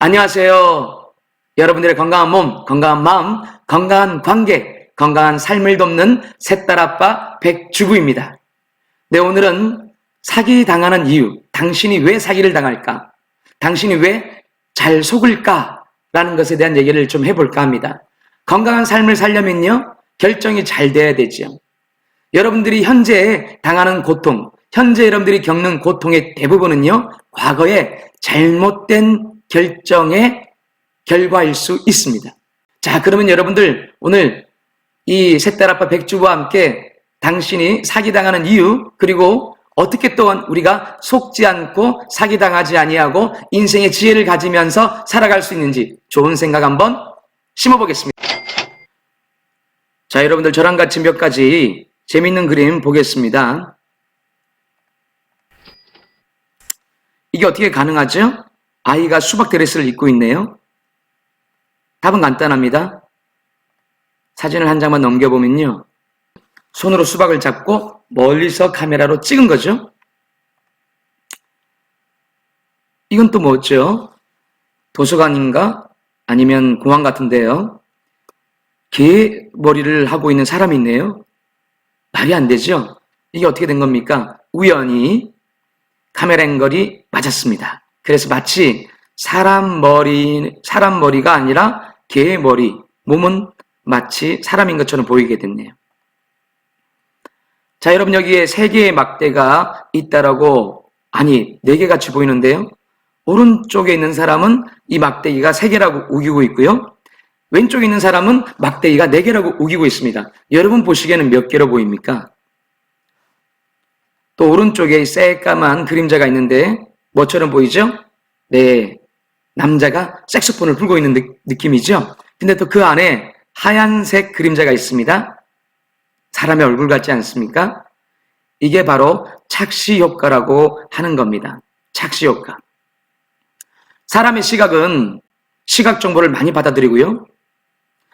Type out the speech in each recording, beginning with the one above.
안녕하세요. 여러분들의 건강한 몸, 건강한 마음, 건강한 관계, 건강한 삶을 돕는 셋딸아빠 백주부입니다. 네, 오늘은 사기 당하는 이유, 당신이 왜 사기를 당할까? 당신이 왜 잘 속을까? 라는 것에 대한 얘기를 좀 해볼까 합니다. 건강한 삶을 살려면요, 결정이 잘 돼야 되죠. 여러분들이 현재 당하는 고통, 현재 여러분들이 겪는 고통의 대부분은요, 과거에 잘못된 결정의 결과일 수 있습니다. 자, 그러면 여러분들 오늘 이 셋딸아빠 백주부와 함께 당신이 사기당하는 이유, 그리고 어떻게 또한 우리가 속지 않고 사기당하지 아니하고 인생의 지혜를 가지면서 살아갈 수 있는지 좋은 생각 한번 심어보겠습니다. 자, 여러분들 저랑 같이 몇 가지 재밌는 그림 보겠습니다. 이게 어떻게 가능하죠? 아이가 수박 드레스를 입고 있네요. 답은 간단합니다. 사진을 한 장만 넘겨보면요, 손으로 수박을 잡고 멀리서 카메라로 찍은 거죠. 이건 또 뭐죠? 도서관인가? 아니면 공항 같은데요. 개 머리를 하고 있는 사람이 있네요. 말이 안 되죠? 이게 어떻게 된 겁니까? 우연히 카메라 앵글이 맞았습니다. 그래서 마치 사람 머리가 아니라 개의 머리, 몸은 마치 사람인 것처럼 보이게 됐네요. 자, 여러분 여기에 3개의 막대가 있다라고, 아니 4개 같이 보이는데요. 오른쪽에 있는 사람은 이 막대기가 3개라고 우기고 있고요. 왼쪽에 있는 사람은 막대기가 4개라고 우기고 있습니다. 여러분 보시기에는 몇 개로 보입니까? 또 오른쪽에 새까만 그림자가 있는데 뭐처럼 보이죠? 네, 남자가 색소폰을 불고 있는 느낌이죠? 근데 또 그 안에 하얀색 그림자가 있습니다. 사람의 얼굴 같지 않습니까? 이게 바로 착시 효과라고 하는 겁니다. 착시 효과. 사람의 시각은 시각 정보를 많이 받아들이고요.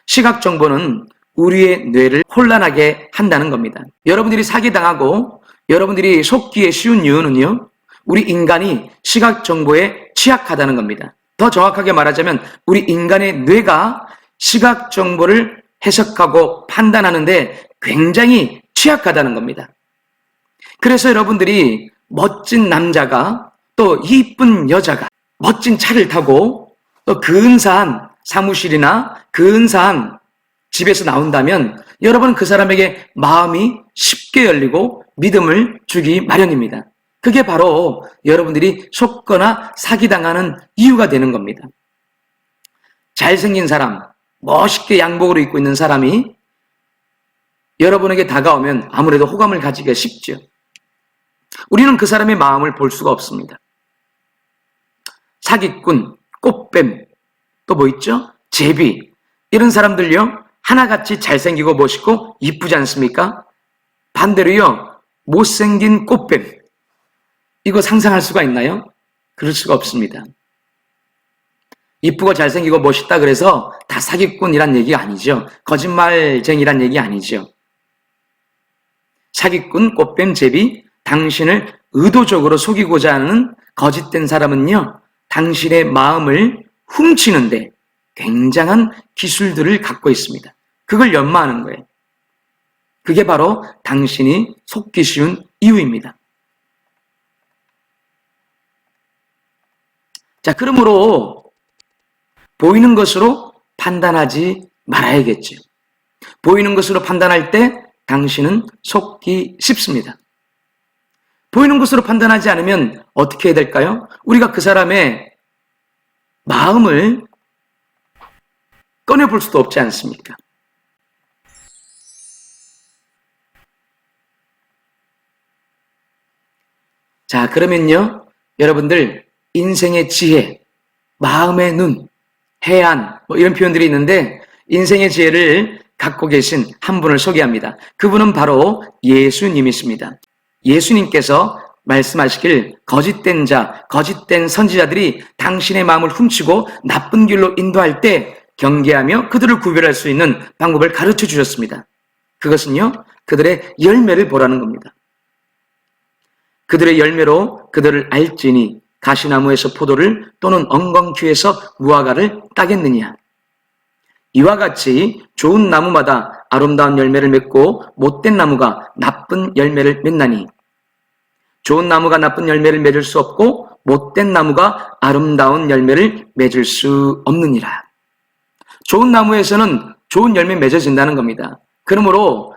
시각 정보는 우리의 뇌를 혼란하게 한다는 겁니다. 여러분들이 사기당하고 여러분들이 속기에 쉬운 이유는요, 우리 인간이 시각 정보에 취약하다는 겁니다. 더 정확하게 말하자면 우리 인간의 뇌가 시각 정보를 해석하고 판단하는데 굉장히 취약하다는 겁니다. 그래서 여러분들이 멋진 남자가, 또 이쁜 여자가 멋진 차를 타고 또 근사한 사무실이나 근사한 집에서 나온다면 여러분은 그 사람에게 마음이 쉽게 열리고 믿음을 주기 마련입니다. 그게 바로 여러분들이 속거나 사기당하는 이유가 되는 겁니다. 잘생긴 사람, 멋있게 양복을 입고 있는 사람이 여러분에게 다가오면 아무래도 호감을 가지기가 쉽죠. 우리는 그 사람의 마음을 볼 수가 없습니다. 사기꾼, 꽃뱀, 또 뭐 있죠? 제비, 이런 사람들요, 하나같이 잘생기고 멋있고 이쁘지 않습니까? 반대로요, 못생긴 꽃뱀, 이거 상상할 수가 있나요? 그럴 수가 없습니다. 이쁘고 잘생기고 멋있다 그래서 다 사기꾼이란 얘기가 아니죠. 거짓말쟁이란 얘기 아니죠. 사기꾼, 꽃뱀, 제비, 당신을 의도적으로 속이고자 하는 거짓된 사람은요, 당신의 마음을 훔치는데 굉장한 기술들을 갖고 있습니다. 그걸 연마하는 거예요. 그게 바로 당신이 속기 쉬운 이유입니다. 자, 그러므로 보이는 것으로 판단하지 말아야겠죠. 보이는 것으로 판단할 때 당신은 속기 쉽습니다. 보이는 것으로 판단하지 않으면 어떻게 해야 될까요? 우리가 그 사람의 마음을 꺼내볼 수도 없지 않습니까? 자, 그러면요, 여러분들 인생의 지혜, 마음의 눈, 해안, 뭐 이런 표현들이 있는데 인생의 지혜를 갖고 계신 한 분을 소개합니다. 그분은 바로 예수님이십니다. 예수님께서 말씀하시길 거짓된 자, 거짓된 선지자들이 당신의 마음을 훔치고 나쁜 길로 인도할 때 경계하며 그들을 구별할 수 있는 방법을 가르쳐 주셨습니다. 그것은요, 그들의 열매를 보라는 겁니다. 그들의 열매로 그들을 알지니 가시나무에서 포도를 또는 엉겅퀴에서 무화과를 따겠느냐? 이와 같이 좋은 나무마다 아름다운 열매를 맺고 못된 나무가 나쁜 열매를 맺나니 좋은 나무가 나쁜 열매를 맺을 수 없고 못된 나무가 아름다운 열매를 맺을 수 없느니라. 좋은 나무에서는 좋은 열매 맺어진다는 겁니다. 그러므로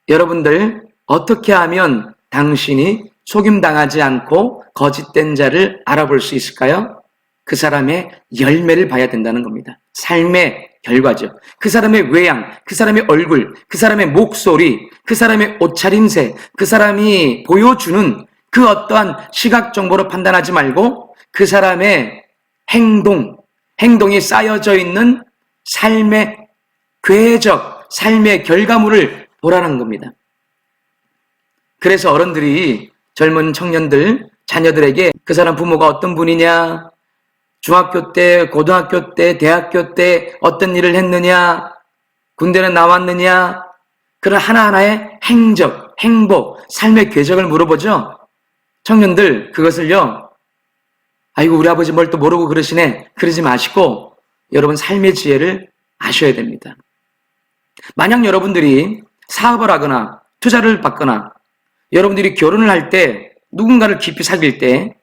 여러분들 어떻게 하면 당신이 속임당하지 않고 거짓된 자를 알아볼 수 있을까요? 그 사람의 열매를 봐야 된다는 겁니다. 삶의 결과죠. 그 사람의 외양, 그 사람의 얼굴, 그 사람의 목소리, 그 사람의 옷차림새, 그 사람이 보여주는 그 어떠한 시각 정보로 판단하지 말고 그 사람의 행동이 쌓여져 있는 삶의 궤적, 삶의 결과물을 보라는 겁니다. 그래서 어른들이 젊은 청년들, 자녀들에게 그 사람 부모가 어떤 분이냐, 중학교 때, 고등학교 때, 대학교 때 어떤 일을 했느냐, 군대는 나왔느냐, 그런 하나하나의 행적, 행복, 삶의 궤적을 물어보죠. 청년들 그것을요, 아이고 우리 아버지 뭘 또 모르고 그러시네, 그러지 마시고 여러분 삶의 지혜를 아셔야 됩니다. 만약 여러분들이 사업을 하거나 투자를 받거나 여러분들이 결혼을 할 때 누군가를 깊이 사귈 때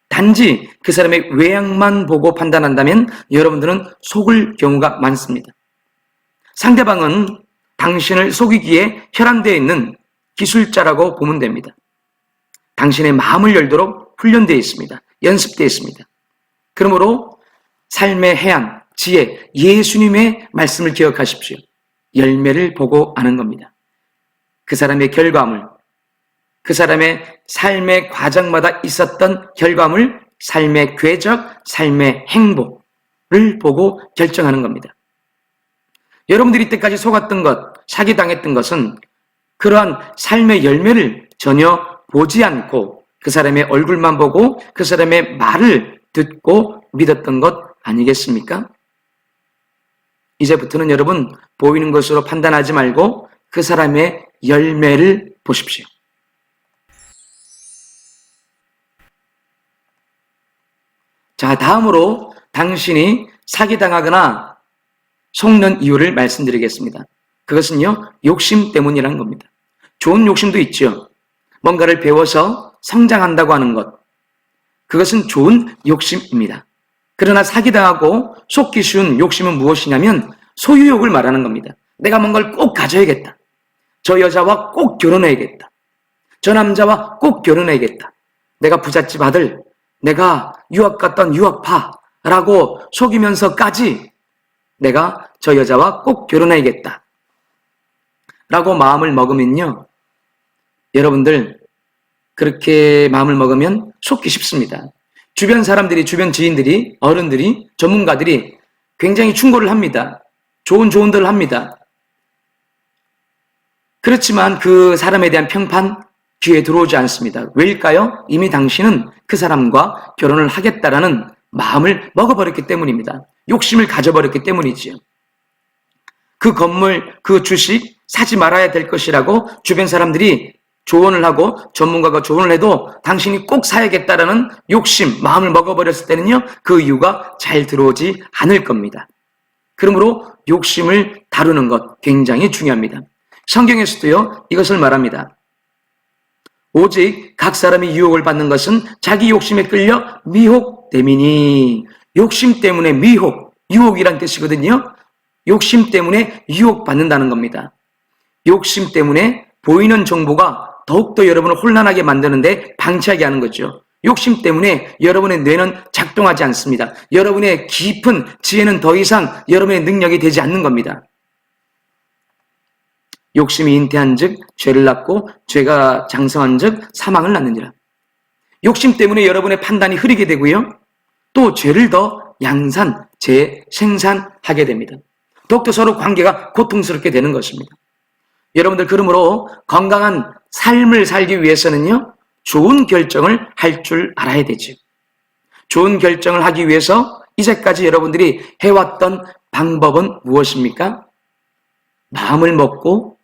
단지 그 사람의 외양만 보고 판단한다면 여러분들은 속을 경우가 많습니다. 상대방은 당신을 속이기에 혈안되어 있는 기술자라고 보면 됩니다. 당신의 마음을 열도록 훈련되어 있습니다. 연습되어 있습니다. 그러므로 삶의 해안, 지혜, 예수님의 말씀을 기억하십시오. 열매를 보고 아는 겁니다. 그 사람의 결과물, 그 사람의 삶의 과정마다 있었던 결과물, 삶의 궤적, 삶의 행복을 보고 결정하는 겁니다. 여러분들이 이때까지 속았던 것, 사기당했던 것은 그러한 삶의 열매를 전혀 보지 않고 그 사람의 얼굴만 보고 그 사람의 말을 듣고 믿었던 것 아니겠습니까? 이제부터는 여러분 보이는 것으로 판단하지 말고 그 사람의 열매를 보십시오. 자, 다음으로 당신이 사기당하거나 속는 이유를 말씀드리겠습니다. 그것은요, 욕심 때문이라는 겁니다. 좋은 욕심도 있죠. 뭔가를 배워서 성장한다고 하는 것. 그것은 좋은 욕심입니다. 그러나 사기당하고 속기 쉬운 욕심은 무엇이냐면 소유욕을 말하는 겁니다. 내가 뭔가를 꼭 가져야겠다. 저 여자와 꼭 결혼해야겠다. 저 남자와 꼭 결혼해야겠다. 내가 부잣집 아들, 내가 유학 갔던 유학파라고 속이면서까지 내가 저 여자와 꼭 결혼해야겠다 라고 마음을 먹으면요, 여러분들 그렇게 마음을 먹으면 속기 쉽습니다. 주변 사람들이, 주변 지인들이, 어른들이, 전문가들이 굉장히 충고를 합니다. 좋은 조언들을 합니다. 그렇지만 그 사람에 대한 평판 귀에 들어오지 않습니다. 왜일까요? 이미 당신은 그 사람과 결혼을 하겠다라는 마음을 먹어버렸기 때문입니다. 욕심을 가져버렸기 때문이지요. 그 건물, 그 주식 사지 말아야 될 것이라고 주변 사람들이 조언을 하고 전문가가 조언을 해도 당신이 꼭 사야겠다라는 욕심, 마음을 먹어버렸을 때는요, 그 이유가 잘 들어오지 않을 겁니다. 그러므로 욕심을 다루는 것 굉장히 중요합니다. 성경에서도요, 이것을 말합니다. 오직 각 사람이 유혹을 받는 것은 자기 욕심에 끌려 미혹됨이니. 욕심 때문에 미혹, 유혹이란 뜻이거든요. 욕심 때문에 유혹받는다는 겁니다. 욕심 때문에 보이는 정보가 더욱더 여러분을 혼란하게 만드는데 방치하게 하는 거죠. 욕심 때문에 여러분의 뇌는 작동하지 않습니다. 여러분의 깊은 지혜는 더 이상 여러분의 능력이 되지 않는 겁니다. 욕심이 잉태한 즉 죄를 낳고 죄가 장성한 즉 사망을 낳느니라. 욕심 때문에 여러분의 판단이 흐리게 되고요, 또 죄를 더 재생산하게 됩니다. 더욱더 서로 관계가 고통스럽게 되는 것입니다. 여러분들, 그러므로 건강한 삶을 살기 위해서는요, 좋은 결정을 할 줄 알아야 되죠. 좋은 결정을 하기 위해서 이제까지 여러분들이 해왔던 방법은 무엇입니까? 마음을 먹고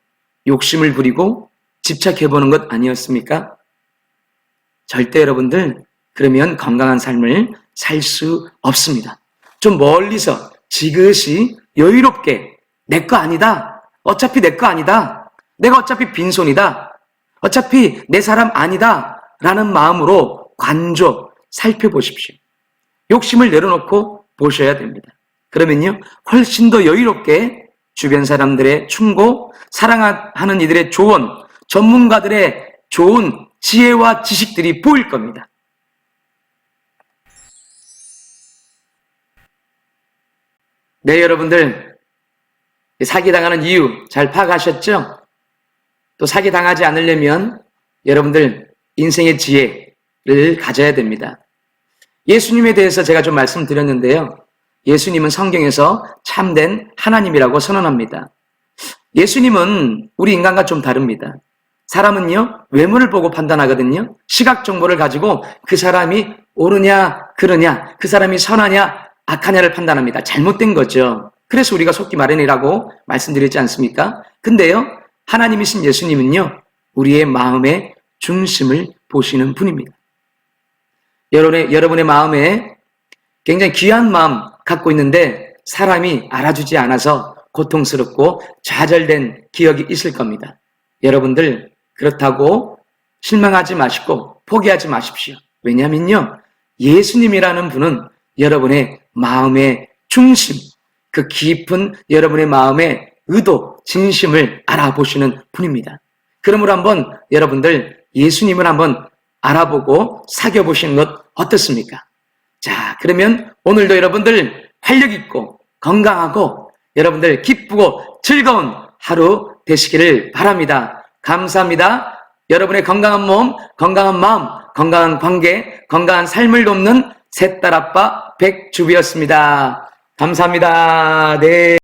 욕심을 부리고 집착해보는 것 아니었습니까? 절대 여러분들 그러면 건강한 삶을 살 수 없습니다. 좀 멀리서 지그시 여유롭게 내 거 아니다. 어차피 내 거 아니다. 내가 어차피 빈손이다. 어차피 내 사람 아니다. 라는 마음으로 관조 살펴보십시오. 욕심을 내려놓고 보셔야 됩니다. 그러면요, 훨씬 더 여유롭게 주변 사람들의 충고, 사랑하는 이들의 조언, 전문가들의 좋은 지혜와 지식들이 보일 겁니다. 네, 여러분들 사기당하는 이유 잘 파악하셨죠? 또 사기당하지 않으려면 여러분들 인생의 지혜를 가져야 됩니다. 예수님에 대해서 제가 좀 말씀드렸는데요. 예수님은 성경에서 참된 하나님이라고 선언합니다. 예수님은 우리 인간과 좀 다릅니다. 사람은요, 외모를 보고 판단하거든요. 시각 정보를 가지고 그 사람이 옳으냐, 그러냐, 그 사람이 선하냐, 악하냐를 판단합니다. 잘못된 거죠. 그래서 우리가 속기 마련이라고 말씀드렸지 않습니까? 근데요, 하나님이신 예수님은요, 우리의 마음의 중심을 보시는 분입니다. 여러분의 마음에 굉장히 귀한 마음 갖고 있는데 사람이 알아주지 않아서 고통스럽고 좌절된 기억이 있을 겁니다. 여러분들 그렇다고 실망하지 마시고 포기하지 마십시오. 왜냐면요, 예수님이라는 분은 여러분의 마음의 중심, 그 깊은 여러분의 마음의 의도, 진심을 알아보시는 분입니다. 그러므로 한번 여러분들 예수님을 한번 알아보고 사귀어보시는 것 어떻습니까? 자, 그러면 오늘도 여러분들 활력 있고 건강하고 여러분들 기쁘고 즐거운 하루 되시기를 바랍니다. 감사합니다. 여러분의 건강한 몸, 건강한 마음, 건강한 관계, 건강한 삶을 돕는 셋딸아빠 백주비였습니다. 감사합니다. 네.